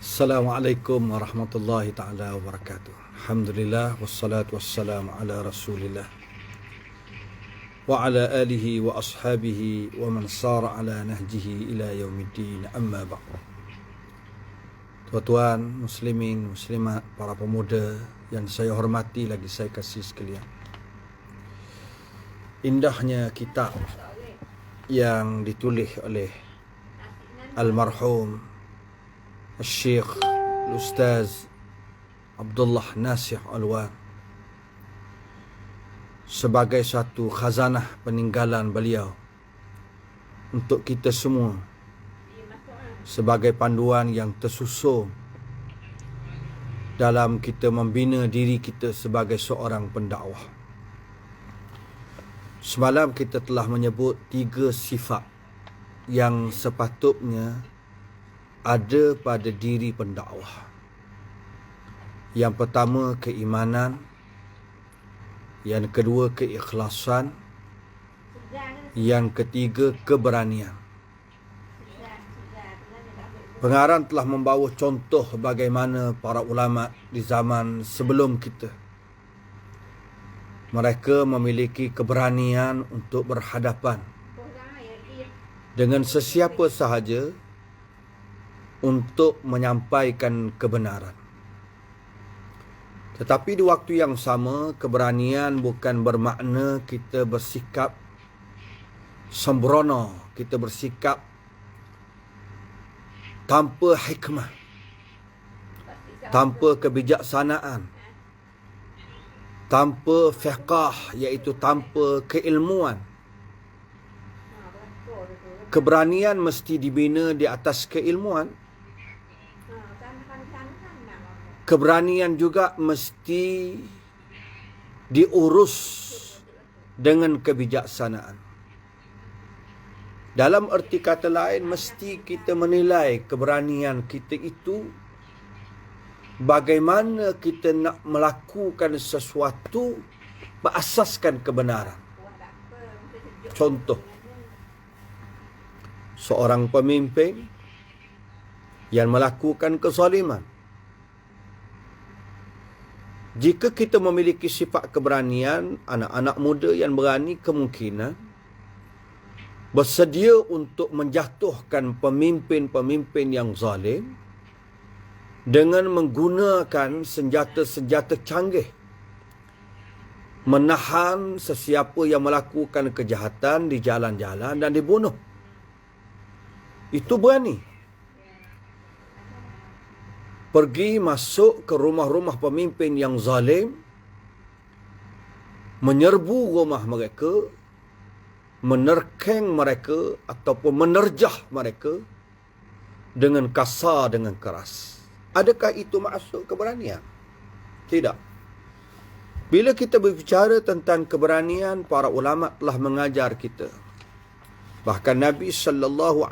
Assalamualaikum warahmatullahi ta'ala wabarakatuh. Alhamdulillah wassalatu wassalamu ala rasulillah wa ala alihi wa ashabihi wa man sara ala nahjihi ila yaumiddin, amma ba'd. Tuan-tuan, muslimin, muslimat, para pemuda yang saya hormati lagi saya kasih sekalian. Indahnya kitab yang ditulis oleh almarhum Syekh Ustaz Abdullah Nasih Alwan sebagai satu khazanah peninggalan beliau untuk kita semua, sebagai panduan yang tersusun dalam kita membina diri kita sebagai seorang pendakwah. Semalam kita telah menyebut 3 sifat yang sepatutnya ada pada diri pendakwah. Yang pertama, keimanan. Yang kedua, keikhlasan. Yang ketiga, keberanian. Pengarang telah membawa contoh bagaimana para ulama di zaman sebelum kita, mereka memiliki keberanian untuk berhadapan dengan sesiapa sahaja untuk menyampaikan kebenaran. Tetapi di waktu yang sama, keberanian bukan bermakna kita bersikap sembrono, kita bersikap tanpa hikmah, tanpa kebijaksanaan, tanpa fiqah, iaitu tanpa keilmuan. Keberanian mesti dibina di atas keilmuan. Keberanian juga mesti diurus dengan kebijaksanaan. Dalam erti kata lain, mesti kita menilai keberanian kita itu bagaimana kita nak melakukan sesuatu berasaskan kebenaran. Contoh, seorang pemimpin yang melakukan kezaliman. Jika kita memiliki sifat keberanian, anak-anak muda yang berani kemungkinan bersedia untuk menjatuhkan pemimpin-pemimpin yang zalim dengan menggunakan senjata-senjata canggih, menahan sesiapa yang melakukan kejahatan di jalan-jalan dan dibunuh. Itu berani. Pergi masuk ke rumah-rumah pemimpin yang zalim, menyerbu rumah mereka, menerkeng mereka ataupun menerjah mereka dengan kasar, dengan keras. Adakah itu masuk keberanian? Tidak. Bila kita berbicara tentang keberanian, para ulama telah mengajar kita. Bahkan Nabi SAW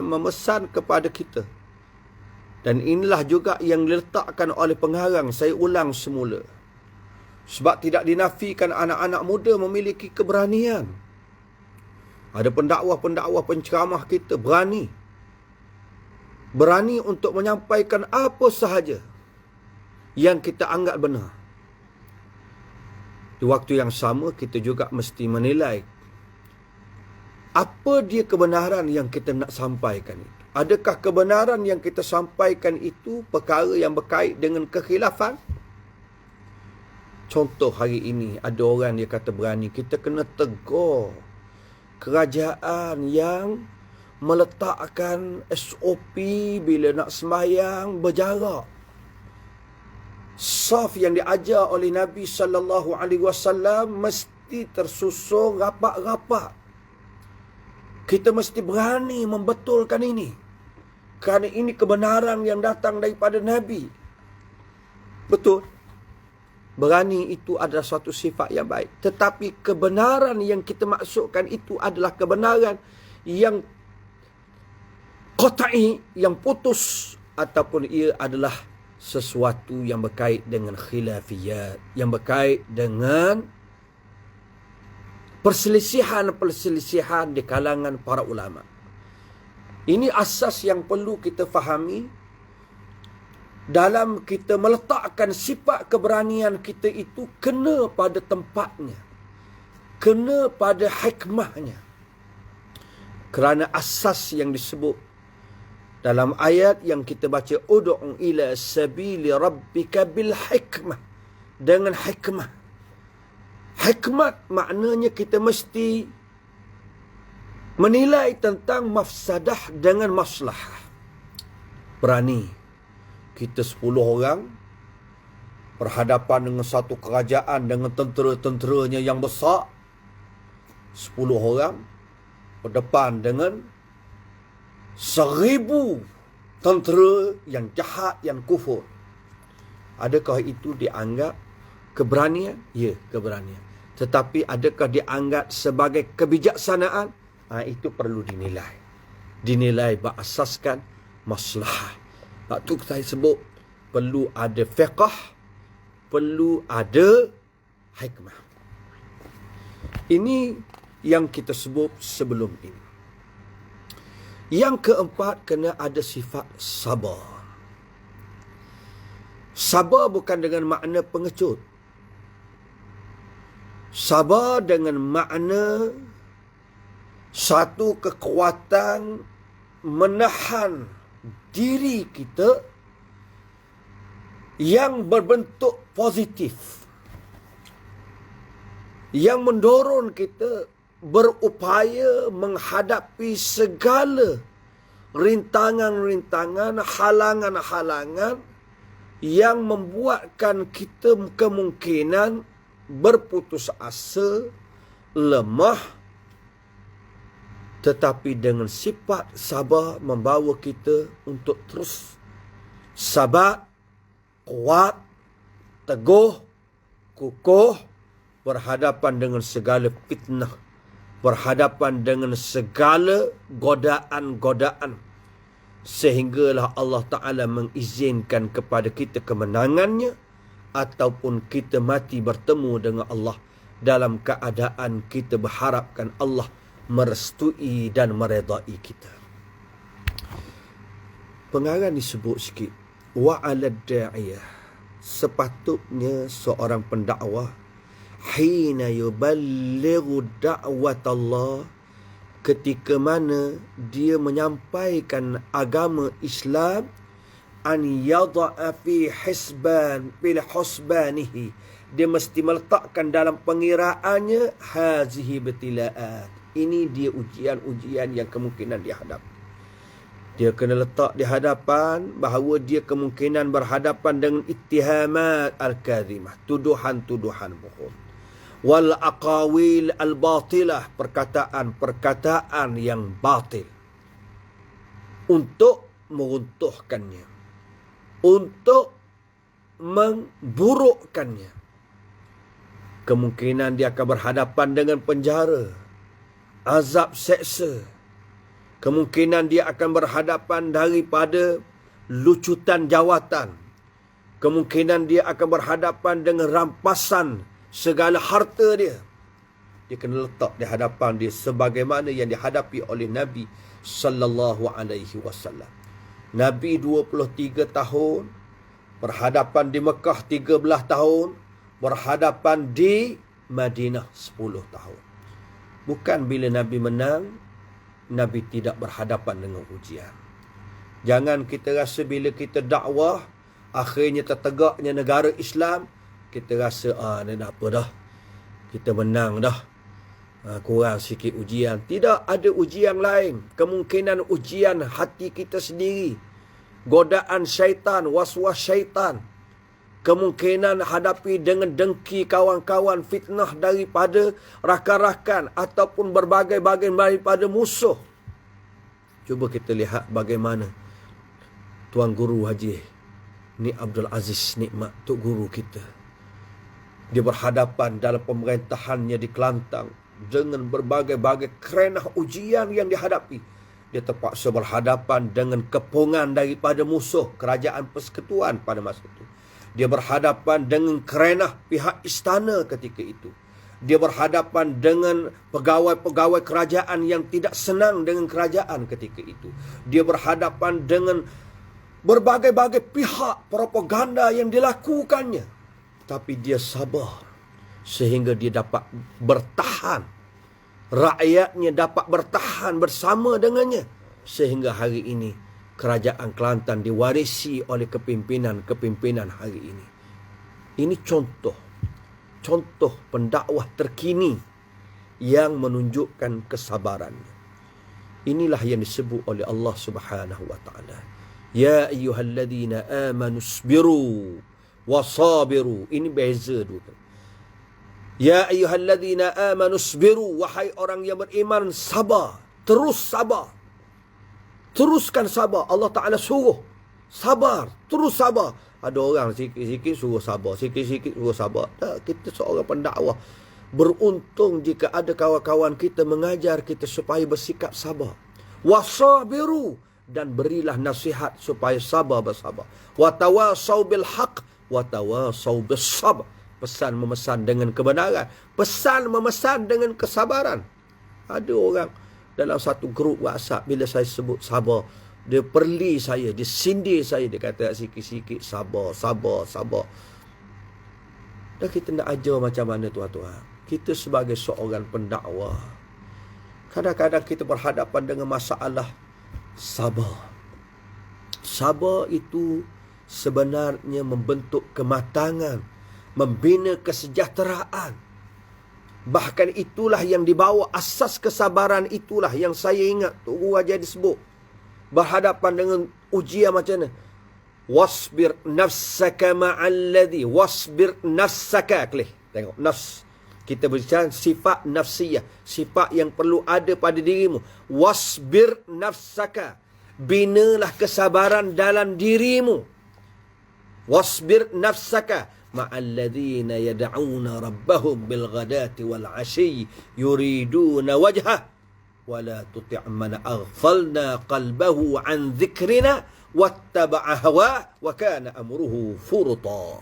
memesan kepada kita. Dan inilah juga yang diletakkan oleh pengarang. Saya ulang semula. Sebab tidak dinafikan anak-anak muda memiliki keberanian. Ada pendakwah-pendakwah penceramah kita berani. Berani untuk menyampaikan apa sahaja yang kita anggap benar. Di waktu yang sama, kita juga mesti menilai apa dia kebenaran yang kita nak sampaikan itu. Adakah kebenaran yang kita sampaikan itu perkara yang berkait dengan kekhilafan? Contoh, hari ini ada orang dia kata berani. Kita kena tegur kerajaan yang meletakkan SOP bila nak sembahyang berjarak. Saf yang diajar oleh Nabi SAW mesti tersusun rapat-rapat. Kita mesti berani membetulkan ini. Kerana ini kebenaran yang datang daripada Nabi. Betul. Berani itu adalah suatu sifat yang baik. Tetapi kebenaran yang kita maksudkan itu adalah kebenaran yang qat'i, yang putus. Ataupun ia adalah sesuatu yang berkait dengan khilafiyat. Yang berkait dengan perselisihan-perselisihan di kalangan para ulama. Ini asas yang perlu kita fahami dalam kita meletakkan sifat keberanian kita itu kena pada tempatnya, kena pada hikmahnya. Kerana asas yang disebut dalam ayat yang kita baca, ud'u ila sabili rabbika bil hikmah, dengan hikmah. Hikmat maknanya kita mesti menilai tentang mafsadah dengan maslahah. Berani. Kita 10 orang berhadapan dengan satu kerajaan dengan tentera-tenteranya yang besar. 10 orang berdepan dengan 1000 tentera yang jahat, yang kufur. Adakah itu dianggap keberanian? Ya, keberanian. Tetapi adakah dianggap sebagai kebijaksanaan? Itu perlu dinilai. Dinilai berasaskan maslahah. Sebab tu saya sebut perlu ada fiqh, perlu ada hikmah. Ini yang kita sebut sebelum ini. Yang keempat, kena ada sifat sabar. Sabar bukan dengan makna pengecut. Sabar dengan makna satu kekuatan menahan diri kita yang berbentuk positif, yang mendorong kita berupaya menghadapi segala rintangan-rintangan, halangan-halangan yang membuatkan kita kemungkinan berputus asa, lemah. Tetapi dengan sifat sabar membawa kita untuk terus sabar, kuat, teguh, kukuh, berhadapan dengan segala fitnah, berhadapan dengan segala godaan-godaan, sehinggalah Allah Ta'ala mengizinkan kepada kita kemenangannya, ataupun kita mati bertemu dengan Allah dalam keadaan kita berharapkan Allah merestui dan meredai kita. Pengarang disebut sikit, wa 'ala da'iyah, sepatutnya seorang pendakwah hina yuballighu da'wat Allah, ketika mana dia menyampaikan agama Islam, an yada'a fi husbanihi, dia mesti meletakkan dalam pengiraannya hazihi btila'at, ini dia ujian-ujian yang kemungkinan dihadapi. Dia kena letak di hadapan bahawa dia kemungkinan berhadapan dengan ittihamat al-kadhimah, tuduhan-tuduhan bohong, wal aqawil al-batilah, perkataan-perkataan yang batil, untuk meruntuhkannya, untuk memburukkannya. Kemungkinan dia akan berhadapan dengan penjara, azab seksa. Kemungkinan dia akan berhadapan daripada lucutan jawatan. Kemungkinan dia akan berhadapan dengan rampasan segala harta dia. Dia kena letak di hadapan dia sebagaimana yang dihadapi oleh Nabi sallallahu alaihi wasallam. Nabi 23 tahun berhadapan di Mekah, 13 tahun berhadapan di Madinah, 10 tahun. Bukan bila Nabi menang, Nabi tidak berhadapan dengan ujian. Jangan kita rasa bila kita dakwah, akhirnya tertegaknya negara Islam, kita rasa, ni dah apa dah, kita menang dah, kurang sikit ujian. Tidak, ada ujian lain. Kemungkinan ujian hati kita sendiri, godaan syaitan, waswas syaitan. Kemungkinan hadapi dengan dengki kawan-kawan, fitnah daripada rakan-rakan ataupun berbagai-bagai daripada musuh. Cuba kita lihat bagaimana Tuan Guru Haji Ni Abdul Aziz Nikmat, Tok Guru kita. Dia berhadapan dalam pemerintahannya di Kelantan dengan berbagai-bagai kerenah ujian yang dihadapi. Dia terpaksa berhadapan dengan kepungan daripada musuh kerajaan persekutuan pada masa itu. Dia berhadapan dengan kerenah pihak istana ketika itu. Dia berhadapan dengan pegawai-pegawai kerajaan yang tidak senang dengan kerajaan ketika itu. Dia berhadapan dengan berbagai-bagai pihak propaganda yang dilakukannya. Tapi dia sabar sehingga dia dapat bertahan. Rakyatnya dapat bertahan bersama dengannya. Sehingga hari ini kerajaan Kelantan diwarisi oleh kepimpinan hari ini. Ini contoh pendakwah terkini yang menunjukkan kesabarannya. Inilah yang disebut oleh Allah Subhanahu wa taala. Ya ayyuhalladzina amanu sabiru wasabiru. Ini beza dulu. Ya ayyuhalladzina amanu sabiru, wahai orang yang beriman, sabar, terus sabar. Teruskan sabar. Allah Taala suruh sabar, terus sabar. Ada orang sikit-sikit suruh sabar, sikit-sikit suruh sabar. Tak, kita seorang pendakwah beruntung jika ada kawan-kawan kita mengajar kita supaya bersikap sabar. Wasabiru, dan berilah nasihat supaya sabar bersabar. Watawasau bil haq, watawasau bis sabr. Pesan memesan dengan kebenaran, pesan memesan dengan kesabaran. Ada orang dalam satu grup WhatsApp, bila saya sebut sabar, dia perli saya, dia sindir saya, dia kata sikit-sikit sabar. Dan kita nak ajar macam mana tuan-tuan? Kita sebagai seorang pendakwah, kadang-kadang kita berhadapan dengan masalah sabar. Sabar itu sebenarnya membentuk kematangan, membina kesejahteraan. Bahkan itulah yang dibawa, asas kesabaran itulah yang saya ingat Tuan Haji disebut. Berhadapan dengan ujian macam mana? Wasbir nafsaka ma'alladhi. Wasbir nafsaka. Tengok, nafs. Kita berbicara sifat nafsiyah. Sifat yang perlu ada pada dirimu. Wasbir nafsaka. Binalah kesabaran dalam dirimu. Wasbir nafsaka ma'alladhina yad'una rabbahum bilghadati wal 'ashyi yuriduna wajhah wa la tuti' man aghfalna qalbahu 'an dhikrina wattaba'a hawa wa kana amruhu furta.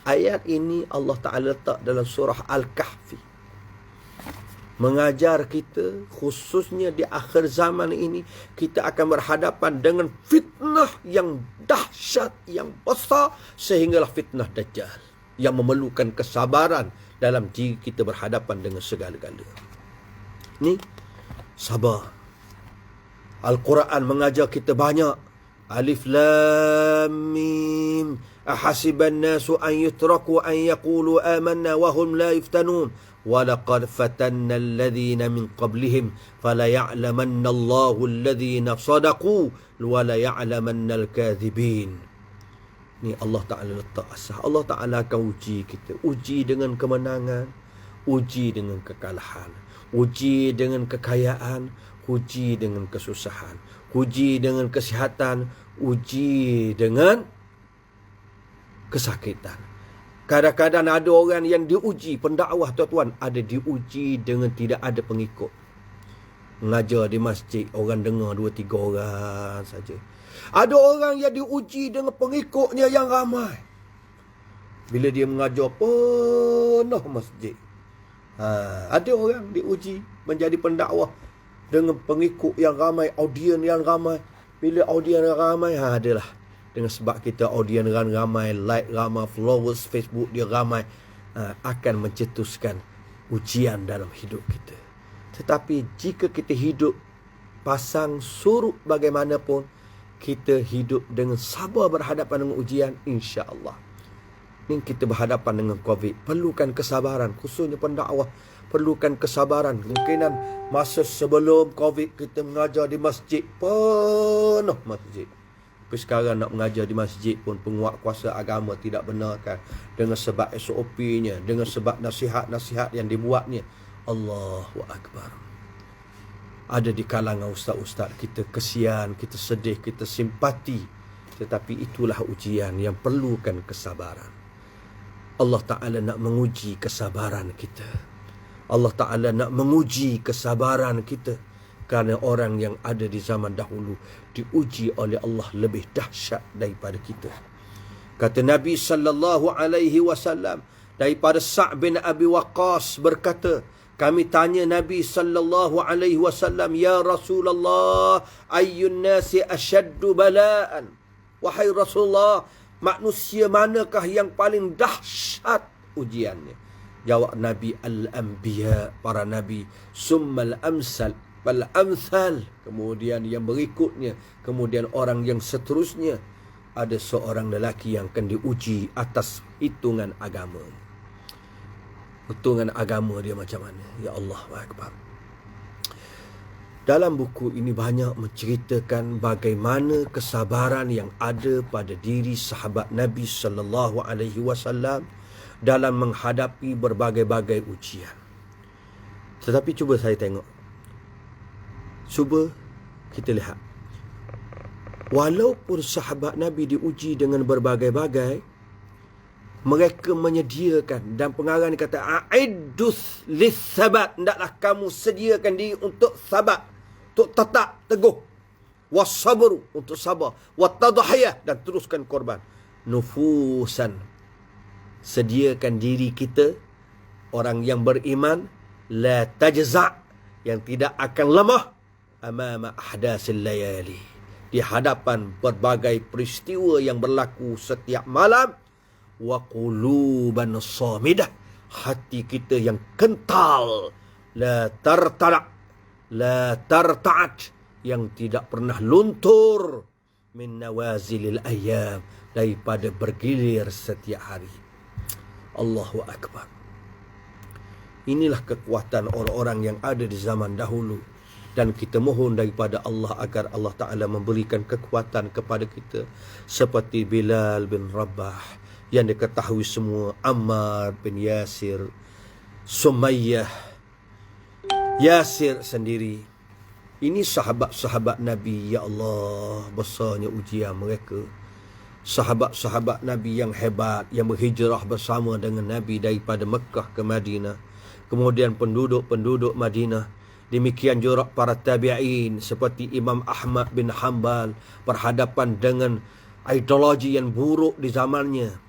Ayat ini Allah Ta'ala letak dalam surah Al-Kahfi, mengajar kita khususnya di akhir zaman ini kita akan berhadapan dengan fitnah yang dahsyat, yang besar, sehinggalah fitnah Dajjal yang memerlukan kesabaran dalam diri kita berhadapan dengan segala-gala. Ni sabar. Al-Quran mengajar kita banyak. Alif Lam Mim. Ahasiban nasu an yutraku an yaqulu amanna wa hum la yuftanun. وَلَقَدْ فَتَنَّ الَّذِينَ مِنْ قَبْلِهِمْ فَلَيَعْلَمَنَّ اللَّهُ الَّذِينَ صَدَقُوا وَلَيَعْلَمَنَّ الْكَاذِبِينَ. Ni Allah Ta'ala letak asas. Allah Ta'ala akan uji kita. Uji dengan kemenangan, uji dengan kekalahan, uji dengan kekayaan, uji dengan kesusahan, uji dengan kesihatan, uji dengan kesakitan. Kadang-kadang ada orang yang diuji, pendakwah tuan-tuan, ada diuji dengan tidak ada pengikut. Mengajar di masjid, orang dengar 2-3 orang saja. Ada orang yang diuji dengan pengikutnya yang ramai. Bila dia mengajar penuh masjid. Ada orang diuji menjadi pendakwah dengan pengikut yang ramai, audien yang ramai. Bila audien yang ramai, adalah dengan sebab kita audien ramai, like ramai, followers Facebook dia ramai, akan mencetuskan ujian dalam hidup kita. Tetapi jika kita hidup pasang surut bagaimanapun, kita hidup dengan sabar berhadapan dengan ujian, insya-Allah. Ni kita berhadapan dengan COVID, perlukan kesabaran, khususnya pendakwah perlukan kesabaran. Mungkinan masa sebelum COVID kita mengajar di masjid, penuh masjid. Tapi sekarang nak mengajar di masjid pun penguat kuasa agama tidak benarkan. Dengan sebab SOP-nya, dengan sebab nasihat-nasihat yang dibuatnya. Allahu Akbar. Ada di kalangan ustaz-ustaz kita kesian, kita sedih, kita simpati. Tetapi itulah ujian yang perlukan kesabaran. Allah Ta'ala nak menguji kesabaran kita. Allah Ta'ala nak menguji kesabaran kita. Kerana orang yang ada di zaman dahulu diuji oleh Allah lebih dahsyat daripada kita. Kata Nabi sallallahu alaihi wasallam daripada Sa' bin Abi Waqqas berkata, kami tanya Nabi sallallahu alaihi wasallam, ya Rasulullah, ayyun nasi ashaddu bala'an? Wahai Rasulullah, manusia manakah yang paling dahsyat ujiannya? Jawab Nabi, al-anbiya, para nabi. Summal amsal wal amsal. Kemudian yang berikutnya, kemudian orang yang seterusnya. Ada seorang lelaki yang akan diuji atas hitungan agama. Hitungan agama dia macam mana? Ya Allah Akbar. Dalam buku ini banyak menceritakan bagaimana kesabaran yang ada pada diri sahabat Nabi sallallahu alaihi wasallam dalam menghadapi berbagai-bagai ujian. Tetapi cuba saya tengok. Cuba kita lihat. Walaupun sahabat Nabi diuji dengan berbagai-bagai, mereka menyediakan, dan pengarang ni kata a'iddus lis-sabat, hendaklah kamu sediakan diri untuk sabat, untuk tetap teguh, was-sabru, untuk sabar, wat-tadhiyah, dan teruskan korban. Nufusan, sediakan diri kita, orang yang beriman, la tajza', yang tidak akan lemah, amama ahdasil layali, di hadapan berbagai peristiwa yang berlaku setiap malam, wa quluban samidah, hati kita yang kental, la tarta'at, yang tidak pernah luntur, min nawazilil ayyam, daripada bergilir setiap hari. Allahu Akbar. Inilah kekuatan orang-orang yang ada di zaman dahulu, dan kita mohon daripada Allah agar Allah Ta'ala memberikan kekuatan kepada kita, seperti Bilal bin Rabah yang diketahui semua, Ammar bin Yasir, Sumayyah, Yasir sendiri. Ini sahabat-sahabat Nabi. Ya Allah, besarnya ujian mereka. Sahabat-sahabat Nabi yang hebat, yang berhijrah bersama dengan Nabi daripada Mekah ke Madinah. Kemudian penduduk-penduduk Madinah. Demikian juga para tabi'in seperti Imam Ahmad bin Hanbal berhadapan dengan ideologi yang buruk di zamannya.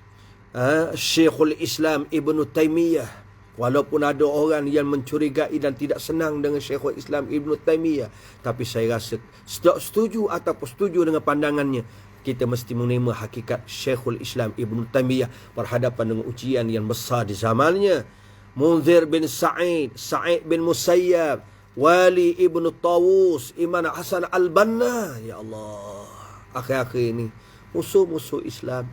Syekhul Islam Ibn Taymiyah, walaupun ada orang yang mencurigai dan tidak senang dengan Syekhul Islam Ibn Taymiyah, tapi saya rasa setuju ataupun setuju dengan pandangannya, kita mesti menerima hakikat Syekhul Islam Ibn Taymiyah berhadapan dengan ujian yang besar di zamannya. Munzir bin Sa'id, Sa'id bin Musayyab, Wali Ibn Tawus, Imam Hasan Al-Banna. Ya Allah, akhir-akhir ini musuh-musuh Islam.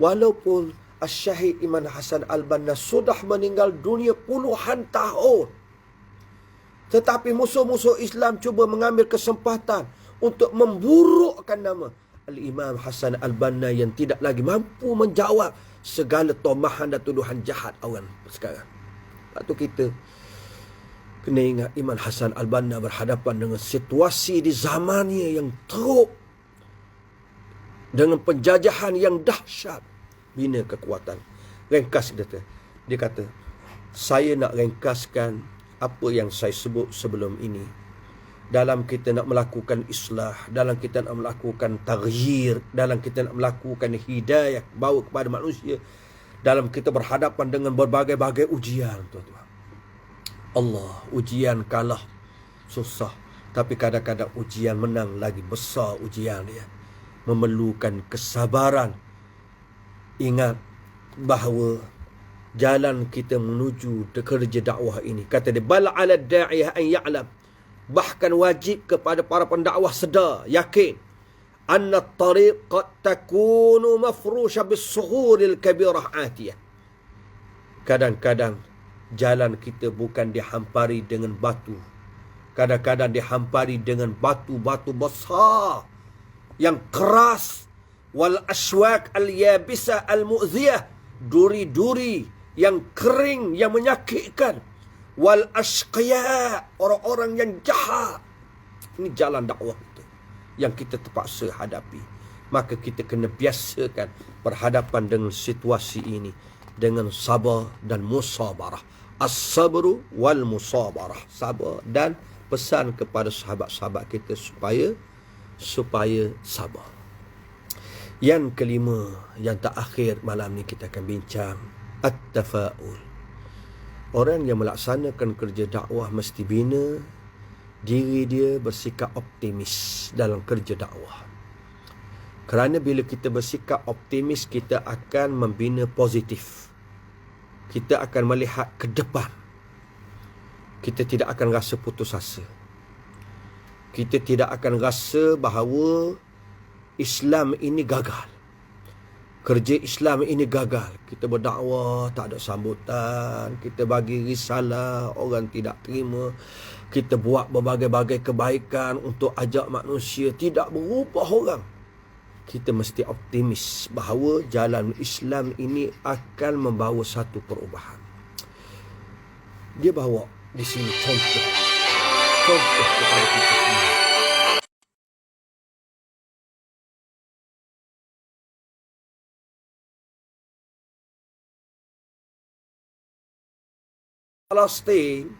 Walaupun Syahid Imam Hasan Al-Banna sudah meninggal dunia puluhan tahun, tetapi musuh-musuh Islam cuba mengambil kesempatan untuk memburukkan nama Al-Imam Hasan Al-Banna yang tidak lagi mampu menjawab segala tomahan dan tuduhan jahat orang sekarang. Lepas tu kita kena ingat Imam Hasan Al-Banna berhadapan dengan situasi di zamannya yang teruk, dengan penjajahan yang dahsyat. Bina kekuatan. Ringkas dia kata, saya nak ringkaskan apa yang saya sebut sebelum ini. Dalam kita nak melakukan islah, dalam kita nak melakukan taghyir, dalam kita nak melakukan hidayah, bawa kepada manusia, dalam kita berhadapan dengan berbagai-bagai ujian, tuan-tuan. Allah, ujian kalah susah, tapi kadang-kadang ujian menang lagi besar ujian dia. Memerlukan kesabaran. Ingat bahawa jalan kita menuju kerja dakwah ini, kata dia, bal 'ala da'iyah an ya'lam, bahkan wajib kepada para pendakwah sedar, yakin, anna at-tariq qad takunu mafrusha bis-sughuril kabirah atiyah. Kadang-kadang jalan kita bukan dihampari dengan batu, kadang-kadang dihampari dengan batu-batu besar yang keras, wal aswaq al-yabisa al-mu'ziyah, duri-duri yang kering yang menyakitkan, wal ashqiya, orang-orang yang jahat. Ini jalan dakwah itu yang kita terpaksa hadapi. Maka kita kena biasakan berhadapan dengan situasi ini dengan sabar dan musabarah. As-sabru wal musabarah, sabar, dan pesan kepada sahabat-sahabat kita supaya sabar. Yang kelima, yang terakhir malam ni kita akan bincang, at-tafa'ul. Orang yang melaksanakan kerja dakwah mesti bina diri dia bersikap optimis dalam kerja dakwah. Kerana bila kita bersikap optimis, kita akan membina positif. Kita akan melihat ke depan. Kita tidak akan rasa putus asa. Kita tidak akan rasa bahawa Islam ini gagal. Kerja Islam ini gagal. Kita berdakwah, tak ada sambutan. Kita bagi risalah, orang tidak terima. Kita buat berbagai-bagai kebaikan untuk ajak manusia. Tidak berubah orang. Kita mesti optimis bahawa jalan Islam ini akan membawa satu perubahan. Dia bawa di sini contoh kepada kita semua. Palestin,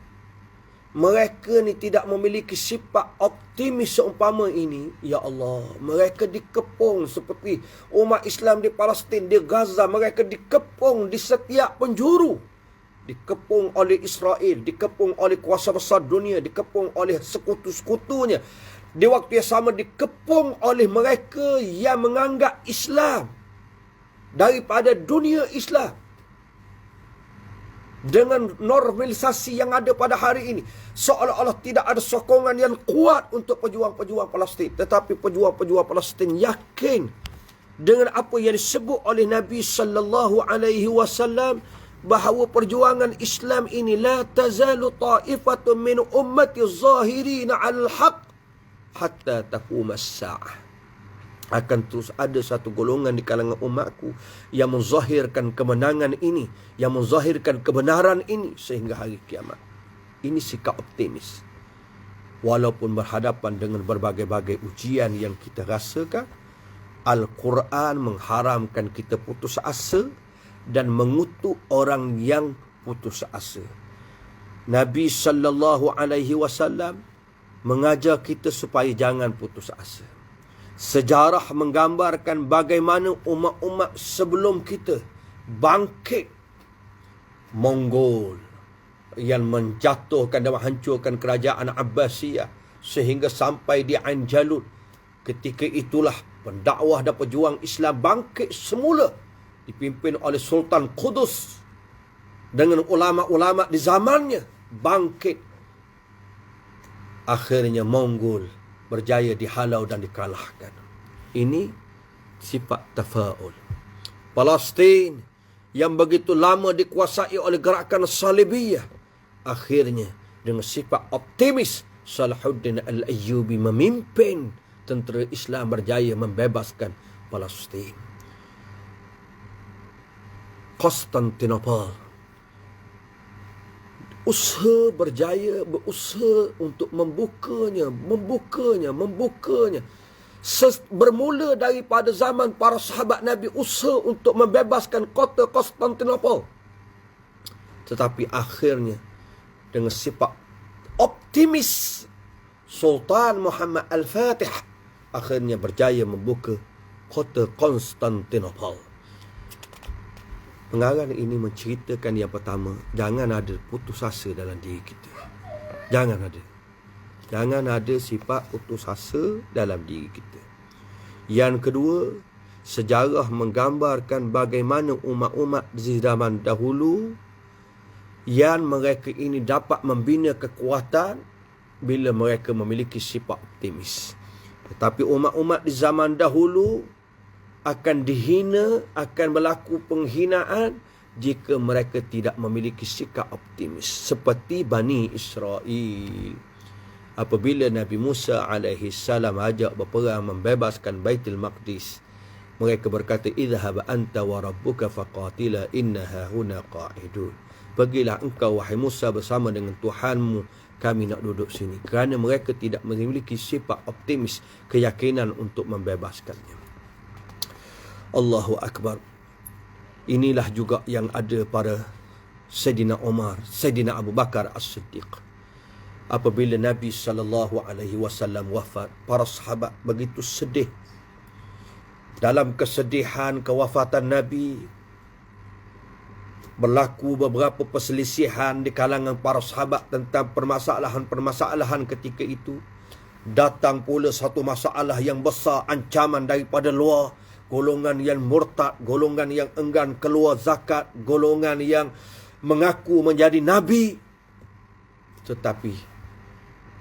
mereka ni tidak memiliki sifat optimis seumpama ini. Ya Allah, mereka dikepung seperti umat Islam di Palestin, di Gaza. Mereka dikepung di setiap penjuru. Dikepung oleh Israel, dikepung oleh kuasa besar dunia, dikepung oleh sekutu-sekutunya. Di waktu yang sama dikepung oleh mereka yang menganggap Islam daripada dunia Islam. Dengan normalisasi yang ada pada hari ini, seolah-olah tidak ada sokongan yang kuat untuk pejuang-pejuang Palestin. Tetapi pejuang-pejuang Palestin yakin dengan apa yang disebut oleh Nabi sallallahu alaihi wasallam bahawa perjuangan Islam ini la tazalu ta'ifatun min ummati zahirina 'alal haqq hatta taqum as-sa'ah. Akan terus ada satu golongan di kalangan umatku yang menzahirkan kemenangan ini, yang menzahirkan kebenaran ini sehingga hari kiamat. Ini sikap optimis. Walaupun berhadapan dengan berbagai-bagai ujian yang kita rasakan, Al-Quran mengharamkan kita putus asa dan mengutuk orang yang putus asa. Nabi sallallahu alaihi wasallam mengajar kita supaya jangan putus asa. Sejarah menggambarkan bagaimana umat-umat sebelum kita bangkit. Mongol yang menjatuhkan dan menghancurkan kerajaan Abbasiyah sehingga sampai di Ain Jalut. Ketika itulah pendakwah dan pejuang Islam bangkit semula, dipimpin oleh Sultan Qudus dengan ulama-ulama di zamannya bangkit. Akhirnya Mongol berjaya dihalau dan dikalahkan. Ini sifat tafaul. Palestin yang begitu lama dikuasai oleh gerakan Salibiyah, akhirnya dengan sifat optimis Salahuddin Al-Ayyubi memimpin tentera Islam berjaya membebaskan Palestin. Konstantinopel berusaha untuk membukanya. Bermula daripada zaman para sahabat Nabi, usaha untuk membebaskan kota Konstantinopel. Tetapi akhirnya dengan sifat optimis Sultan Muhammad Al-Fatih akhirnya berjaya membuka kota Konstantinopel. Pengarang ini menceritakan yang pertama, jangan ada putus asa dalam diri kita. Jangan ada. Jangan ada sifat putus asa dalam diri kita. Yang kedua, sejarah menggambarkan bagaimana umat-umat di zaman dahulu yang mereka ini dapat membina kekuatan bila mereka memiliki sifat optimis. Tetapi umat-umat di zaman dahulu akan dihina, akan berlaku penghinaan jika mereka tidak memiliki sikap optimis. Seperti Bani Israel. Apabila Nabi Musa alaihi salam ajak berperang membebaskan Baitul Maqdis, mereka berkata, "Idhhab anta wa rabbuka faqatila inna hahuna qa'idun." Pergilah engkau wahai Musa bersama dengan Tuhanmu, kami nak duduk sini. Kerana mereka tidak memiliki sifat optimis, keyakinan untuk membebaskannya. Allahu Akbar. Inilah juga yang ada pada Sayyidina Umar, Sayyidina Abu Bakar As-Siddiq. Apabila Nabi SAW wafat, para sahabat begitu sedih. Dalam kesedihan kewafatan Nabi, berlaku beberapa perselisihan di kalangan para sahabat tentang permasalahan-permasalahan ketika itu. Datang pula satu masalah yang besar, ancaman daripada luar. Golongan yang murtad, golongan yang enggan keluar zakat, golongan yang mengaku menjadi Nabi. Tetapi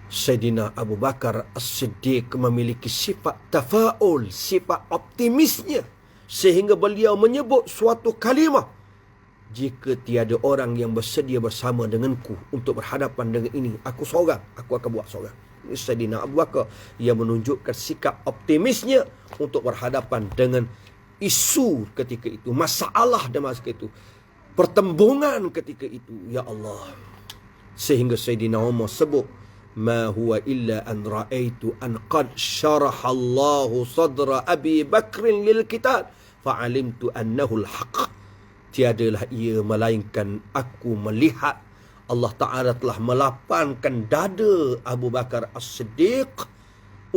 Sayyidina Abu Bakar As-Siddiq memiliki sifat tafa'ul, sifat optimisnya. Sehingga beliau menyebut suatu kalimah, jika tiada orang yang bersedia bersama denganku untuk berhadapan dengan ini, aku seorang, aku akan buat seorang. Ini Sayyidina Abu Bakar yang menunjukkan sikap optimisnya untuk berhadapan dengan isu ketika itu, masalah dan masa itu, pertembungan ketika itu. Ya Allah. Sehingga Sayyidina Umar sebut, ma huwa illa an ra'aitu an qad syaraha Allahu sadra Abi Bakrin lil qital fa'alimtu annahu al-haq. Tiadalah ia melainkan aku melihat Allah Ta'ala telah melapangkan dada Abu Bakar As-Siddiq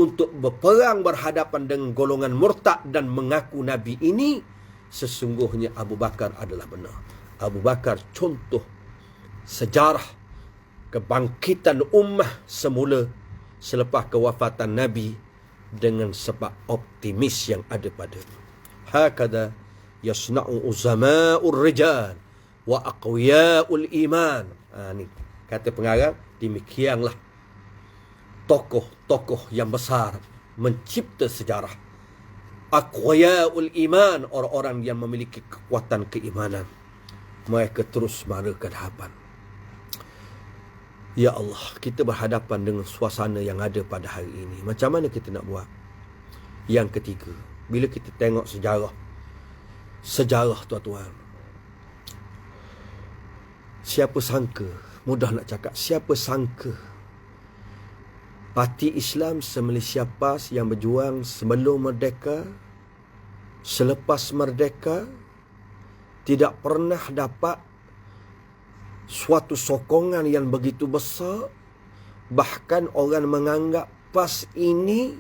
untuk berperang berhadapan dengan golongan murtad dan mengaku Nabi ini. Sesungguhnya Abu Bakar adalah benar. Abu Bakar contoh sejarah kebangkitan ummah semula selepas kewafatan Nabi dengan sebab optimis yang ada padanya. Hakada yasna'u uzama'ur rijal wa aqwiya'ul iman. Ni kata pengarang, demikianlah tokoh-tokoh yang besar mencipta sejarah. Aqwiya'ul iman, orang-orang yang memiliki kekuatan keimanan. Mereka terus mara ke hadapan. Ya Allah, kita berhadapan dengan suasana yang ada pada hari ini. Macam mana kita nak buat? Yang ketiga, bila kita tengok sejarah tuan-tuan, siapa sangka, mudah nak cakap, siapa sangka parti Islam se-Malaysia PAS yang berjuang sebelum merdeka, selepas merdeka, tidak pernah dapat suatu sokongan yang begitu besar. Bahkan orang menganggap PAS ini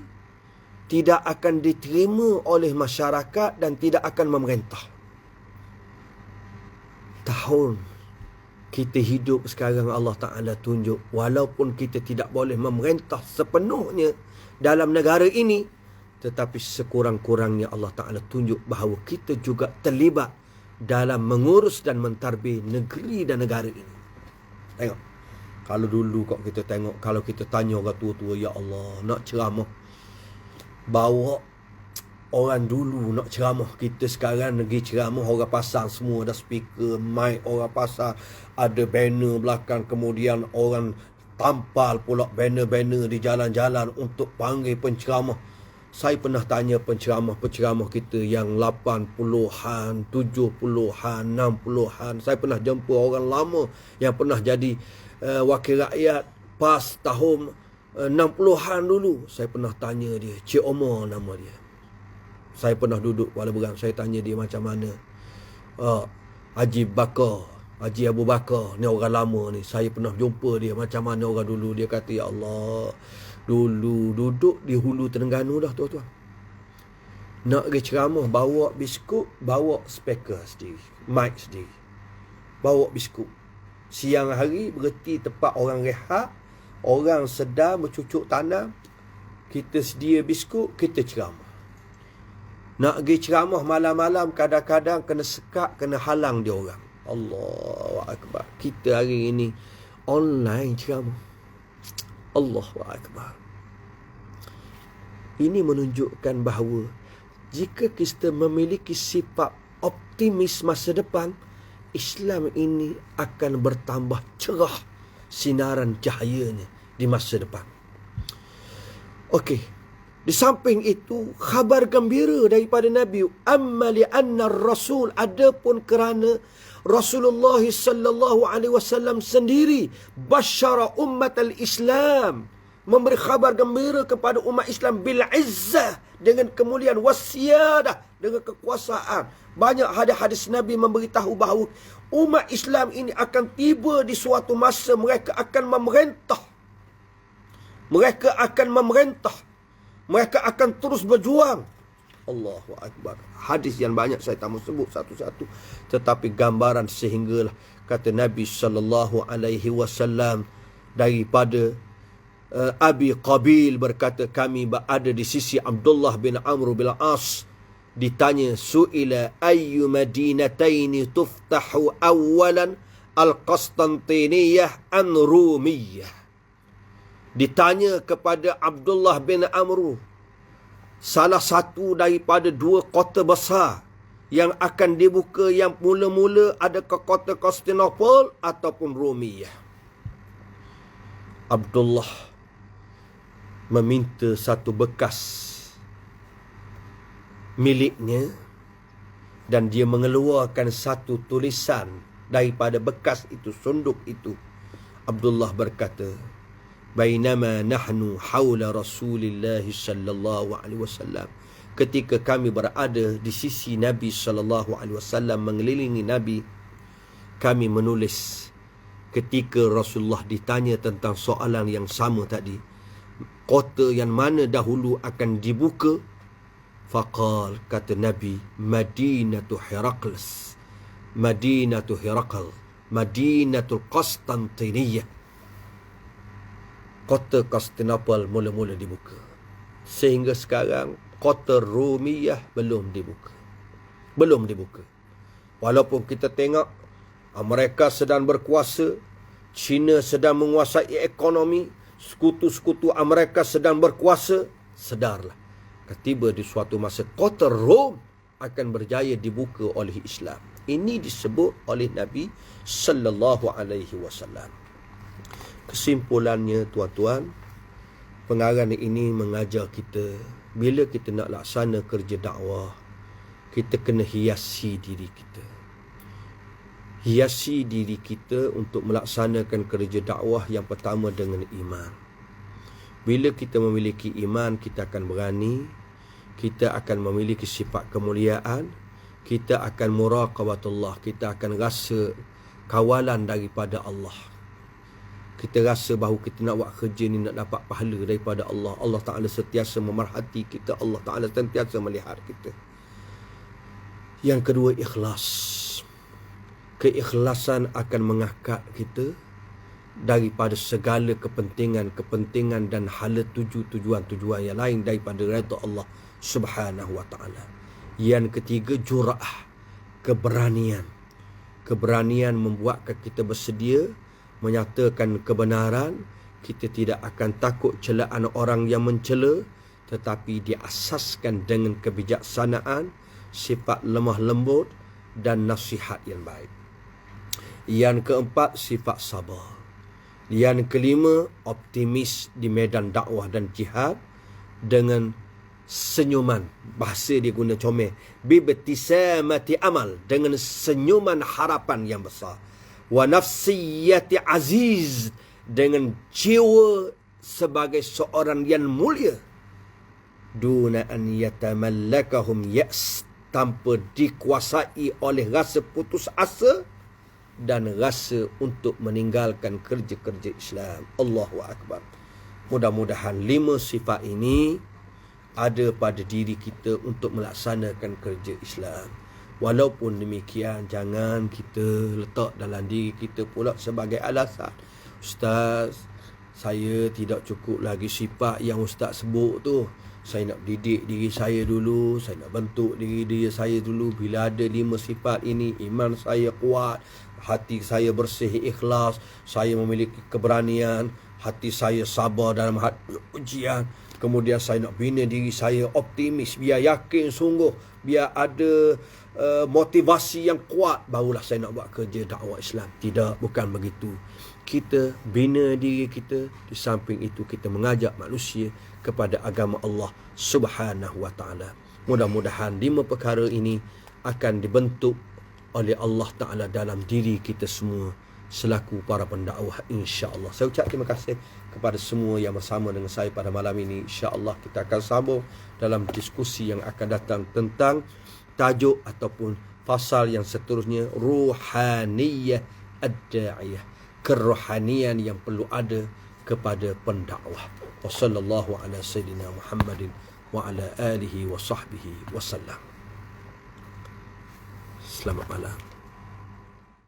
tidak akan diterima oleh masyarakat dan tidak akan memerintah. Tahun kita hidup sekarang, Allah Ta'ala tunjuk, walaupun kita tidak boleh memerintah sepenuhnya dalam negara ini, tetapi sekurang-kurangnya Allah Ta'ala tunjuk bahawa kita juga terlibat dalam mengurus dan mentadbir negeri dan negara ini. Tengok, kalau dulu kok kita tengok, kalau kita tanya orang tua-tua, ya Allah, nak ceramah, bawa orang dulu nak ceramah. Kita sekarang negeri ceramah, orang pasang semua ada speaker, mic, orang pasang ada banner belakang, kemudian orang tampal pula banner-banner di jalan-jalan untuk panggil penceramah. Saya pernah tanya penceramah-penceramah kita yang 80-an, 70-an, 60-an. Saya pernah jumpa orang lama yang pernah jadi wakil rakyat PAS tahun 60-an dulu. Saya pernah tanya dia, Cik Omar nama dia. Saya pernah duduk Kuala Berang, saya tanya dia macam mana. Haji Abu Bakar, ni orang lama ni. Saya pernah jumpa dia, macam mana orang dulu. Dia kata, ya Allah, dulu duduk di Hulu Terengganu dah tuan-tuan. Nak pergi ceramah, bawa biskut, bawa speaker sendiri, mic sendiri, bawa biskut. Siang hari berhenti tempat orang rehat, orang sedang bercucuk tanam, kita sedia biskut, kita ceramah. Nak pergi ceramah malam-malam, kadang-kadang kena sekat, kena halang dia orang. Allahu Akbar. Kita hari ini online ceramah. Allahu Akbar. Ini menunjukkan bahawa jika kita memiliki sifat optimis masa depan, Islam ini akan bertambah cerah sinaran cahayanya di masa depan. Okey. Di samping itu, khabar gembira daripada Nabi, amma li anna Rasul, adapun kerana Rasulullah sallallahu alaihi wasallam sendiri basyara ummat al-Islam, memberi khabar gembira kepada umat Islam bil izzah, dengan kemuliaan, wasiyadah, dengan kekuasaan. Banyak hadis-hadis Nabi memberitahu bahawa umat Islam ini akan tiba di suatu masa mereka akan memerintah. Mereka akan memerintah. Mereka akan terus berjuang. Allahu Akbar. Hadis yang banyak saya tak mau sebut satu-satu, tetapi gambaran sehinggalah kata Nabi sallallahu alaihi wasallam daripada Abi Qabil berkata, kami berada di sisi Abdullah bin Amr bin As. Ditanya, su'ila ayyu madinataini tuftahu awalan al-Qastantiniyah an Rumiyah. Ditanya kepada Abdullah bin Amr, salah satu daripada dua kota besar yang akan dibuka yang mula-mula, adakah kota Konstantinopel ataupun Rumiyah? Abdullah meminta satu bekas miliknya dan dia mengeluarkan satu tulisan daripada bekas itu, sunduk itu. Abdullah berkata, bainama nahnu haula Rasulillah sallallahu alaihi wasallam, ketika kami berada di sisi Nabi sallallahu alaihi wasallam, mengelilingi Nabi, kami menulis. Ketika Rasulullah ditanya tentang soalan yang sama tadi, kota yang mana dahulu akan dibuka, faqal, kata Nabi, Madinatu Herakles, Madinatu Herakl, Madinatul Qastantiniyah. Kota Konstantinopel mula-mula dibuka. Sehingga sekarang kota Rumiyah belum dibuka. Belum dibuka. Walaupun kita tengok mereka sedang berkuasa, China sedang menguasai ekonomi, sekutu-sekutu Amerika sedang berkuasa, sedarlah, tiba di suatu masa kota Rom akan berjaya dibuka oleh Islam. Ini disebut oleh Nabi sallallahu alaihi wasallam. Kesimpulannya, tuan-tuan, pengarang ini mengajar kita, bila kita nak laksana kerja dakwah, kita kena hiasi diri kita. Hiasi diri kita untuk melaksanakan kerja dakwah yang pertama dengan iman. Bila kita memiliki iman, kita akan berani, kita akan memiliki sifat kemuliaan, kita akan muraqabatullah, kita akan rasa kawalan daripada Allah. Kita rasa bahawa kita nak buat kerja ni nak dapat pahala daripada Allah. Allah Ta'ala sentiasa memerhati kita, Allah Ta'ala sentiasa melihat kita. Yang kedua, ikhlas. Keikhlasan akan mengangkat kita daripada segala kepentingan dan hala tujuan yang lain daripada redha Allah Subhanahu wa Ta'ala. Yang ketiga, jur'ah, keberanian. Keberanian membuatkan kita bersedia menyatakan kebenaran. Kita tidak akan takut celaan orang yang mencela, tetapi diasaskan dengan kebijaksanaan, sifat lemah lembut dan nasihat yang baik. Yang keempat, sifat sabar. Yang kelima, optimis di medan dakwah dan jihad dengan senyuman. Bahasa dia guna comel. Bibtisamati amal, dengan senyuman harapan yang besar. Wa nafsiyati aziz, dengan jiwa sebagai seorang yang mulia. Duna an yatamallakahum ya's, tanpa dikuasai oleh rasa putus asa dan rasa untuk meninggalkan kerja-kerja Islam. Allahu Akbar. Mudah-mudahan 5 sifat ini ada pada diri kita untuk melaksanakan kerja Islam. Walaupun demikian, jangan kita letak dalam diri kita pula sebagai alasan, Ustaz, saya tidak cukup lagi sifat yang Ustaz sebut tu. Saya nak didik diri saya dulu, saya nak bentuk diri saya dulu. Bila ada 5 sifat ini, iman saya kuat, hati saya bersih, ikhlas, saya memiliki keberanian, hati saya sabar dalam ujian. Kemudian saya nak bina diri saya optimis, biar yakin sungguh, biar ada motivasi yang kuat, barulah saya nak buat kerja dakwah Islam. Tidak, bukan begitu. Kita bina diri kita, di samping itu kita mengajak manusia kepada agama Allah Subhanahu wa Ta'ala. Mudah-mudahan 5 perkara ini akan dibentuk oleh Allah Ta'ala dalam diri kita semua selaku para pendakwah, insya-Allah. Saya ucap terima kasih kepada semua yang bersama dengan saya pada malam ini. Insya-Allah kita akan sambung dalam diskusi yang akan datang tentang tajuk ataupun fasal yang seterusnya, ruhaniyah ad-da'iyah, kerohanian yang perlu ada kepada pendakwah. Wassallallahu ala sayyidina Muhammadin wa ala alihi wa sahbihi wasallam. Selamat malam.